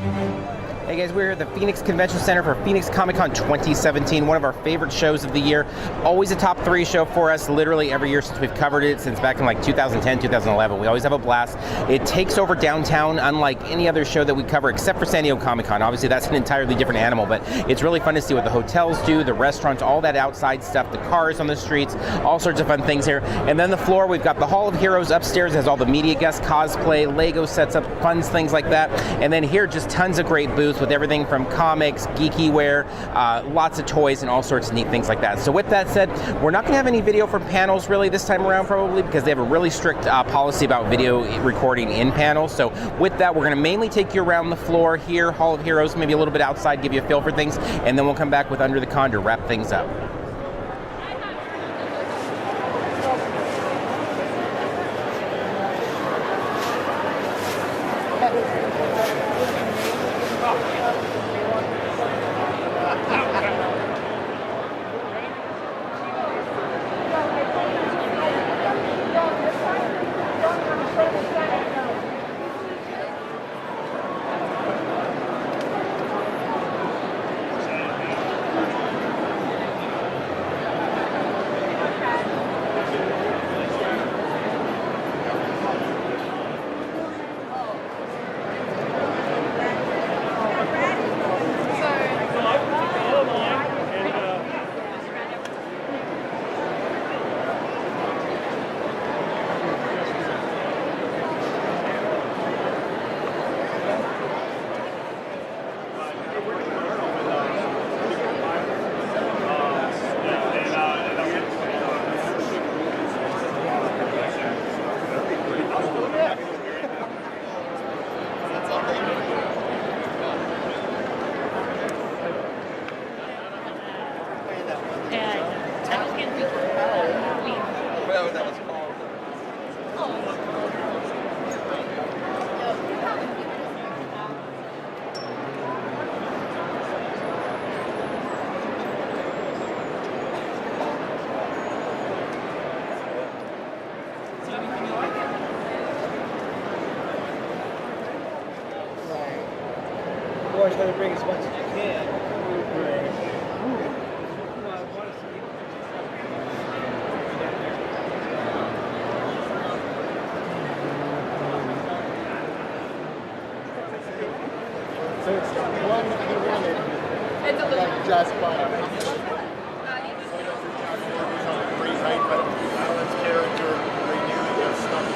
Hey guys, we're here at the Phoenix Convention Center for Phoenix Comicon 2017, one of our favorite shows of the year. Always a top 3 show for us, literally every year since we've covered it, since back in like 2010, 2011. We always have a blast. It takes over downtown unlike any other show that we cover except for San Diego Comic-Con. Obviously that's an entirely different animal, but it's really fun to see what the hotels do, the restaurants, all that outside stuff, the cars on the streets, all sorts of fun things here. And then the floor, we've got the Hall of Heroes upstairs, has all the media guests, cosplay, Lego sets up, puns, things like that. And then here, just tons of great booths with everything from comics, geeky wear, lots of toys, and all sorts of neat things like that. So with that said, we're not going to have any video from panels really this time around probably because they have a really strict policy about video recording in panels. So with that, we're going to mainly take you around the floor here, Hall of Heroes, maybe a little bit outside, give you a feel for things, and then we'll come back with Under the Con to wrap things up. You always got to bring as much as you can. So it's one he wanted. It's a little like just fine. Pretty tight, but balance character, renewing stuff.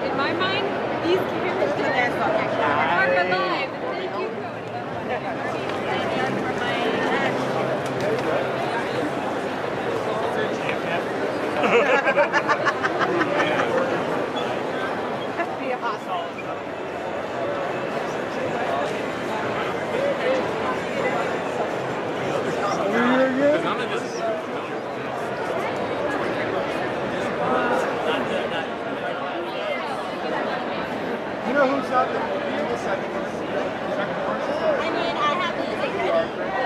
In my mind, these characters are alive. Thank you, That'd be awesome. You know who's out there? The second person. I mean, I have music ready.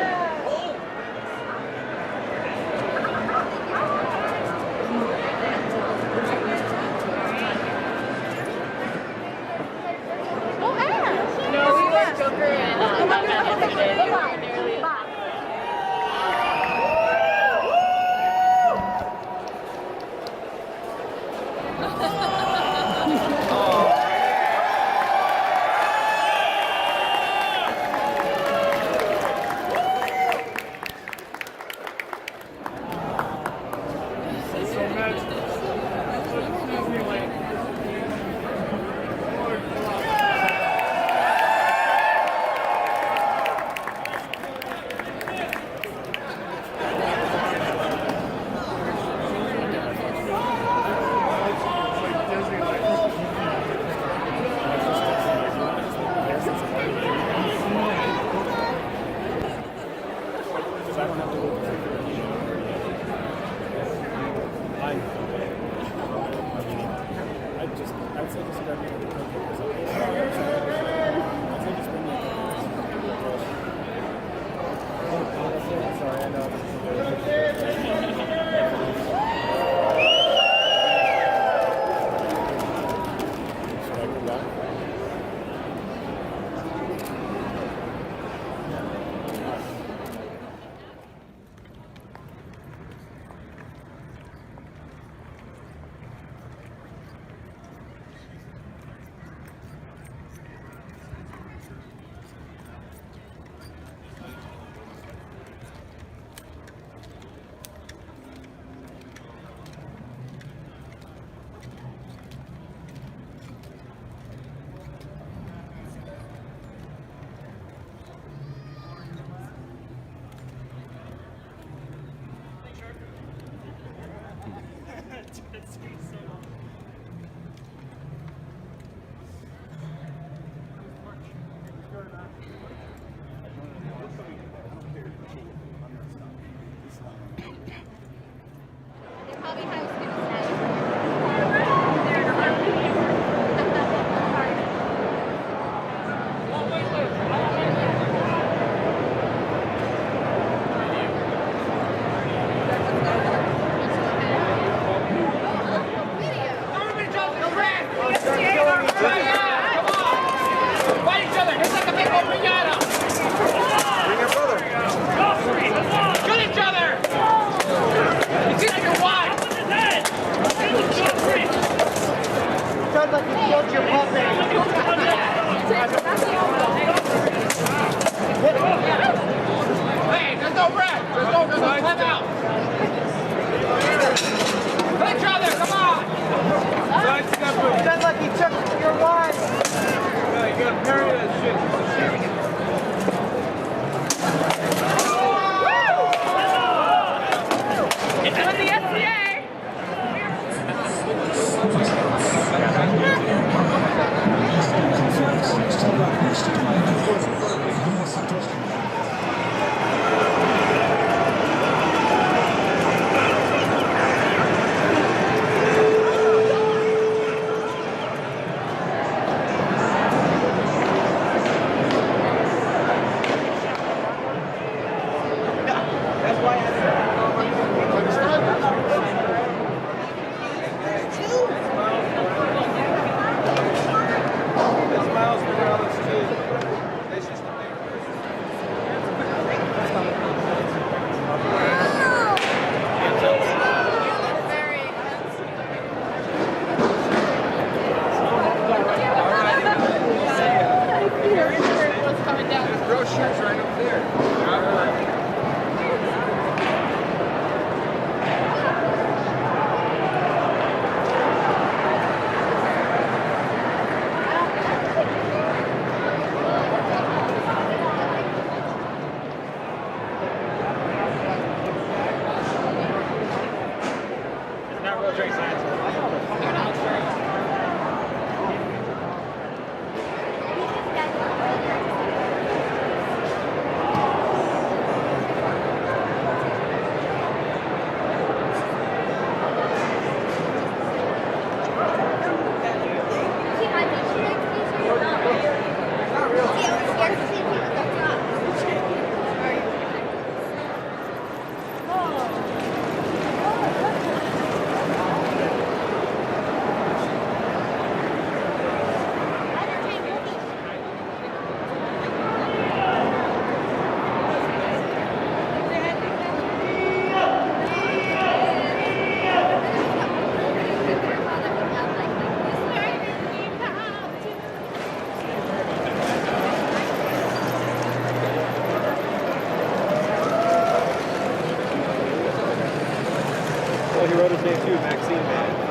He wrote his name too, Maxine, man.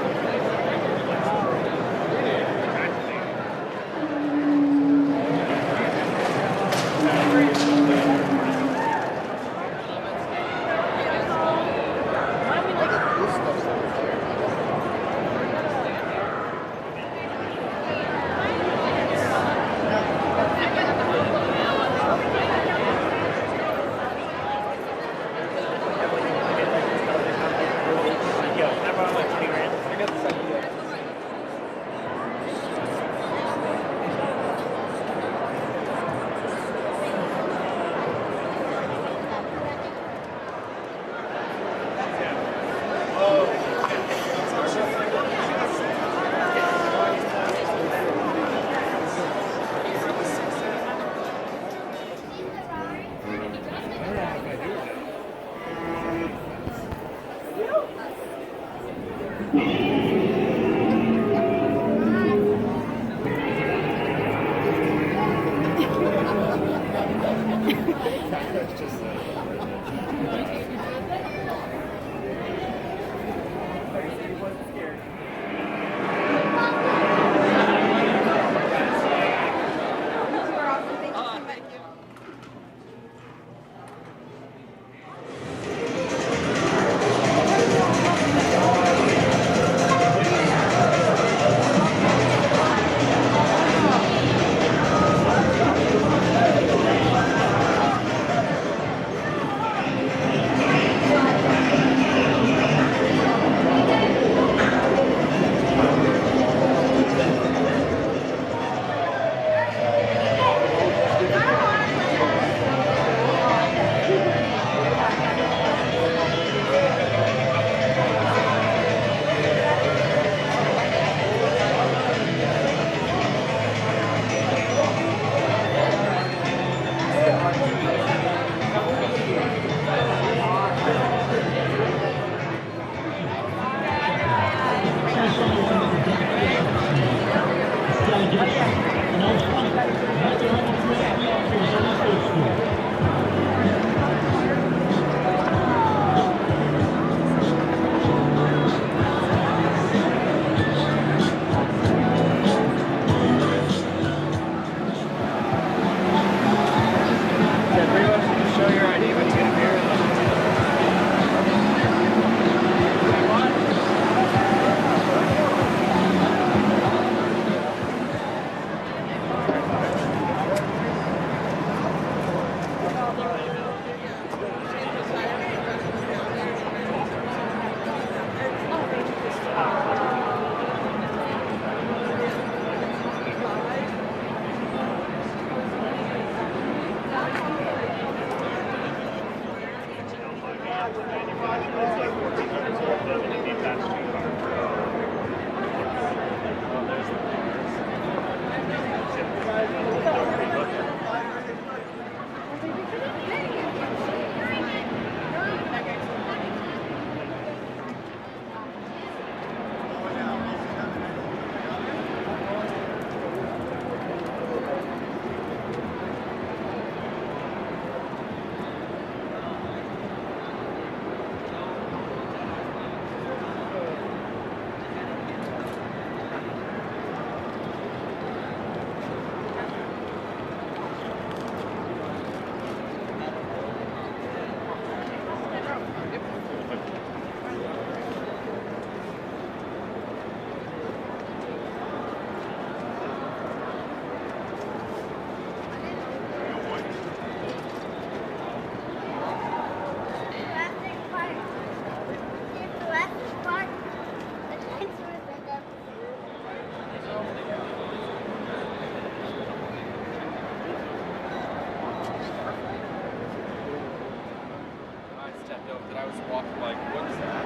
that I was walking like, what is that?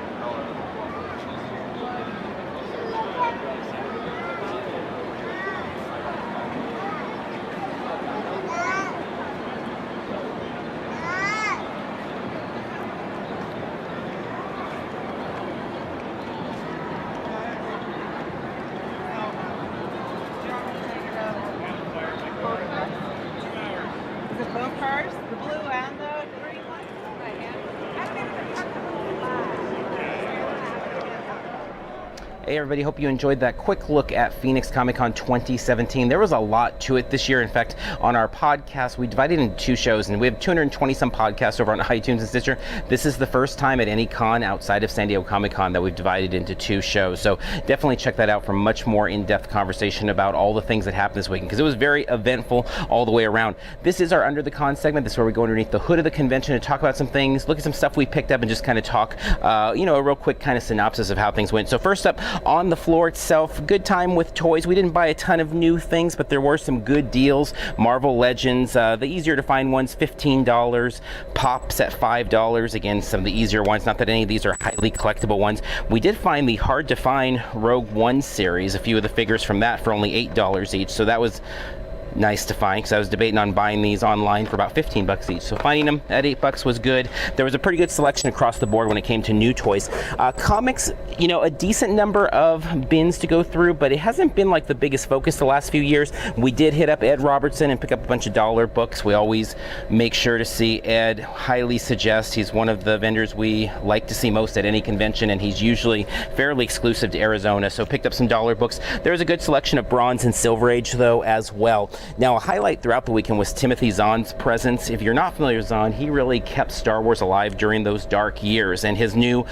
Is it both cars? The blue and the green one? Hey everybody, hope you enjoyed that quick look at Phoenix Comicon 2017. There was a lot to it this year. In fact, on our podcast, we divided into two shows, and we have 220 some podcasts over on iTunes and Stitcher. This is the first time at any con outside of San Diego Comic-Con that we've divided into two shows. So definitely check that out for much more in-depth conversation about all the things that happened this weekend, because it was very eventful all the way around. This is our Under the Con segment. This is where we go underneath the hood of the convention and talk about some things, look at some stuff we picked up, and just kind of talk, a real quick kind of synopsis of how things went. So first up, on the floor itself, good time with toys. We didn't buy a ton of new things, but there were some good deals. Marvel Legends, the easier to find ones, $15. Pops at $5. Again, some of the easier ones. Not that any of these are highly collectible ones. We did find the hard to find Rogue One series, a few of the figures from that for only $8 each. So that was nice to find, because I was debating on buying these online for about 15 bucks each. So finding them at $8 was good. There was a pretty good selection across the board when it came to new toys. Comics, a decent number of bins to go through, but it hasn't been like the biggest focus the last few years. We did hit up Ed Robertson and pick up a bunch of dollar books. We always make sure to see Ed. Highly suggest. He's one of the vendors we like to see most at any convention, and he's usually fairly exclusive to Arizona. So picked up some dollar books. There was a good selection of Bronze and Silver Age though as well. Now, a highlight throughout the weekend was Timothy Zahn's presence. If you're not familiar with Zahn, he really kept Star Wars alive during those dark years. And his new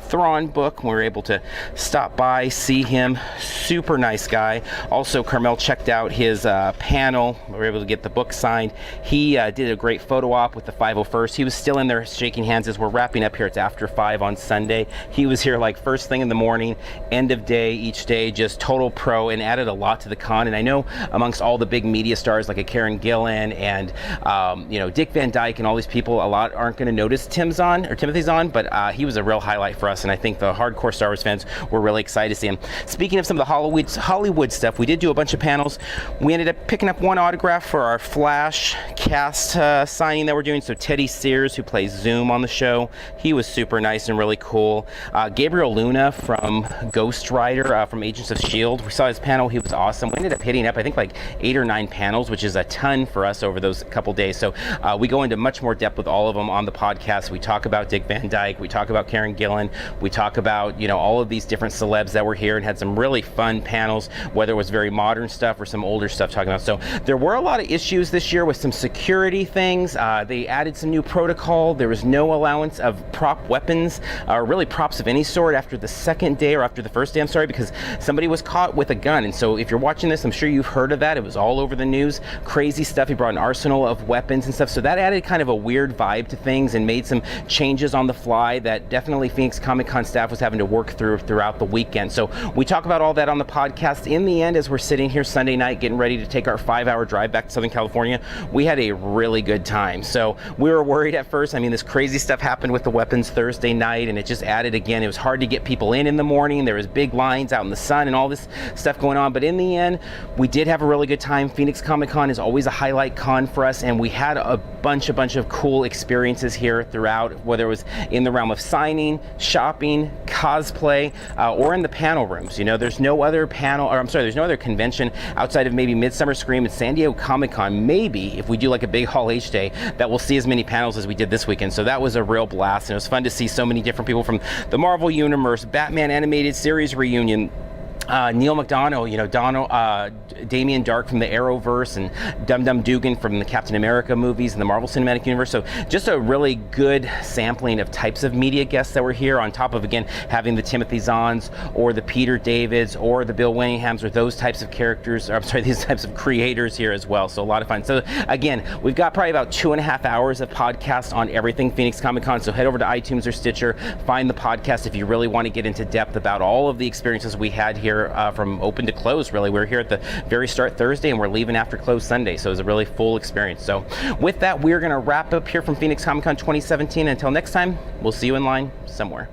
Thrawn book, we were able to stop by, see him. Super nice guy. Also, Carmel checked out his panel. We were able to get the book signed. He did a great photo op with the 501st. He was still in there shaking hands as we're wrapping up here. It's after 5 on Sunday. He was here like first thing in the morning, end of day, each day, just total pro, and added a lot to the con. And I know amongst all the big media stars like a Karen Gillan and Dick Van Dyke and all these people, a lot aren't going to notice Timothy Zahn, but he was a real highlight for us, and I think the hardcore Star Wars fans were really excited to see him. Speaking of some of the Hollywood stuff, we did do a bunch of panels. We ended up picking up one autograph for our Flash cast signing that we're doing. So Teddy Sears, who plays Zoom on the show, he was super nice and really cool. Gabriel Luna from Ghost Rider from Agents of S.H.I.E.L.D. We saw his panel. He was awesome. We ended up hitting up, I think, like 8 or 9 panels, which is a ton for us over those couple days. So we go into much more depth with all of them on the podcast. We talk about Dick Van Dyke. We talk about Karen Gillan. We talk about, all of these different celebs that were here, and had some really fun panels, whether it was very modern stuff or some older stuff talking about. So there were a lot of issues this year with some security things. They added some new protocol. There was no allowance of prop weapons, or really props of any sort after the second day, or after the first day, I'm sorry, because somebody was caught with a gun. And so if you're watching this, I'm sure you've heard of that. It was all over the news. Crazy stuff. He brought an arsenal of weapons and stuff. So that added kind of a weird vibe to things and made some changes on the fly that definitely Phoenix Comic-Con staff was having to work throughout the weekend. So we talk about all that on the podcast. In the end, as we're sitting here Sunday night getting ready to take our 5-hour drive back to Southern California, we had a really good time. So we were worried at first. I mean, this crazy stuff happened with the weapons Thursday night, and it just added again. It was hard to get people in the morning. There was big lines out in the sun and all this stuff going on. But in the end, we did have a really good time. Phoenix Comic-Con is always a highlight con for us, and we had a bunch of cool experiences here throughout, whether it was in the realm of signing, shopping, cosplay, or in the panel rooms. There's no other there's no other convention outside of maybe Midsummer Scream and San Diego Comic-Con, maybe if we do like a big Hall H day, that we'll see as many panels as we did this weekend. So that was a real blast, and it was fun to see so many different people from the Marvel Universe, Batman Animated Series reunion, Neil McDonough, Damien Dark from the Arrowverse, and Dum Dum Dugan from the Captain America movies and the Marvel Cinematic Universe. So just a really good sampling of types of media guests that were here, on top of, again, having the Timothy Zahns or the Peter Davids or the Bill Winninghams or those types of characters, these types of creators here as well. So a lot of fun. So again, we've got probably about 2.5 hours of podcast on everything Phoenix Comic-Con. So head over to iTunes or Stitcher, find the podcast if you really want to get into depth about all of the experiences we had here here from open to close, really. We were here at the very start Thursday, and we're leaving after close Sunday, so it was a really full experience. So with that, we're going to wrap up here from Phoenix Comic Con 2017. Until next time, we'll see you in line somewhere.